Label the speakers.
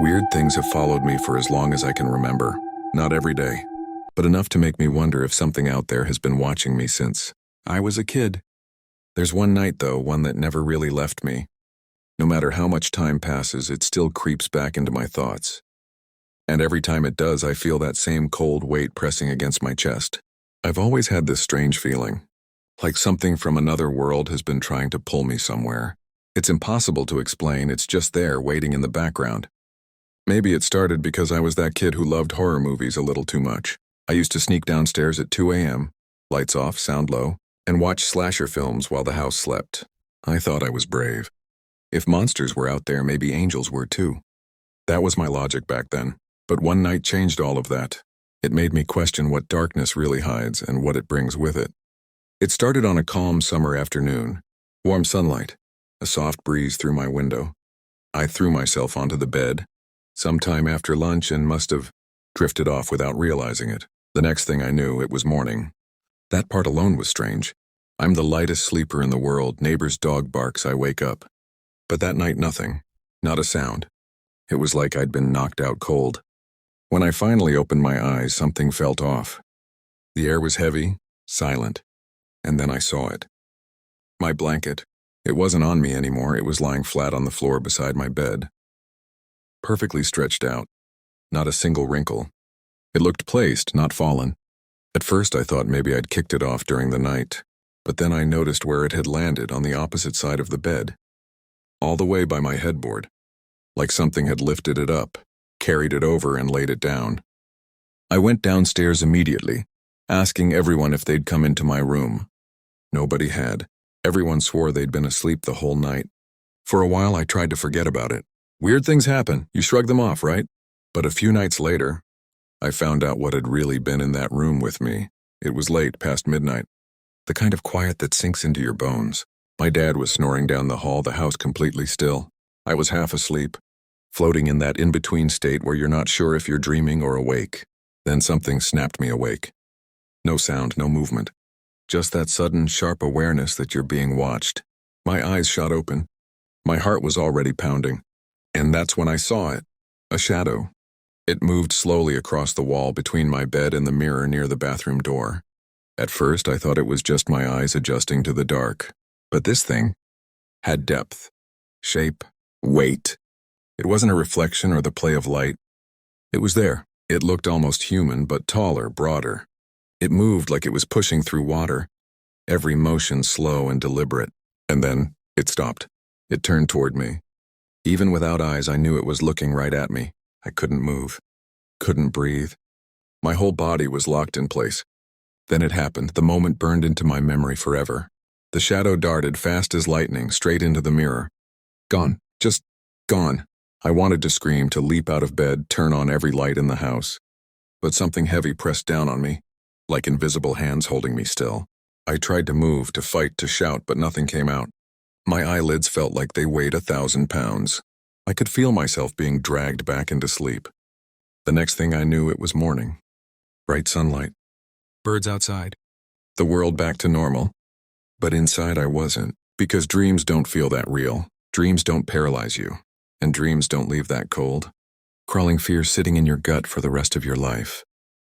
Speaker 1: Weird things have followed me for as long as I can remember. Not every day, but enough to make me wonder if something out there has been watching me since I was a kid. There's one night, though, one that never really left me. No matter how much time passes, it still creeps back into my thoughts. And every time it does, I feel that same cold weight pressing against my chest. I've always had this strange feeling, like something from another world has been trying to pull me somewhere. It's impossible to explain, it's just there, waiting in the background. Maybe it started because I was that kid who loved horror movies a little too much. I used to sneak downstairs at 2 a.m., lights off, sound low, and watch slasher films while the house slept. I thought I was brave. If monsters were out there, maybe angels were too. That was my logic back then. But one night changed all of that. It made me question what darkness really hides and what it brings with it. It started on a calm summer afternoon. Warm sunlight, a soft breeze through my window. I threw myself onto the bed, sometime after lunch, and must have drifted off without realizing it. The next thing I knew, it was morning. That part alone was strange. I'm the lightest sleeper in the world. Neighbor's dog barks, I wake up. But that night, nothing. Not a sound. It was like I'd been knocked out cold. When I finally opened my eyes, something felt off. The air was heavy, silent, and then I saw it. My blanket. It wasn't on me anymore. It was lying flat on the floor beside my bed. Perfectly stretched out. Not a single wrinkle. It looked placed, not fallen. At first I thought maybe I'd kicked it off during the night, but then I noticed where it had landed, on the opposite side of the bed. All the way by my headboard. Like something had lifted it up, carried it over, and laid it down. I went downstairs immediately, asking everyone if they'd come into my room. Nobody had. Everyone swore they'd been asleep the whole night. For a while I tried to forget about it. Weird things happen, you shrug them off, right? But a few nights later, I found out what had really been in that room with me. It was late, past midnight. The kind of quiet that sinks into your bones. My dad was snoring down the hall, the house completely still. I was half asleep, floating in that in-between state where you're not sure if you're dreaming or awake. Then something snapped me awake. No sound, no movement. Just that sudden, sharp awareness that you're being watched. My eyes shot open. My heart was already pounding. And that's when I saw it. A shadow. It moved slowly across the wall between my bed and the mirror near the bathroom door. At first, I thought it was just my eyes adjusting to the dark. But this thing had depth, shape, weight. It wasn't a reflection or the play of light. It was there. It looked almost human, but taller, broader. It moved like it was pushing through water, every motion slow and deliberate. And then it stopped. It turned toward me. Even without eyes, I knew it was looking right at me. I couldn't move, couldn't breathe. My whole body was locked in place. Then it happened. The moment burned into my memory forever. The shadow darted fast as lightning straight into the mirror. Gone. Just gone. I wanted to scream, to leap out of bed, turn on every light in the house. But something heavy pressed down on me, like invisible hands holding me still. I tried to move, to fight, to shout, but nothing came out. My eyelids felt like they weighed 1,000 pounds. I could feel myself being dragged back into sleep. The next thing I knew, it was morning. Bright sunlight. Birds outside. The world back to normal. But inside I wasn't, because dreams don't feel that real. Dreams don't paralyze you. And dreams don't leave that cold, crawling fear sitting in your gut for the rest of your life.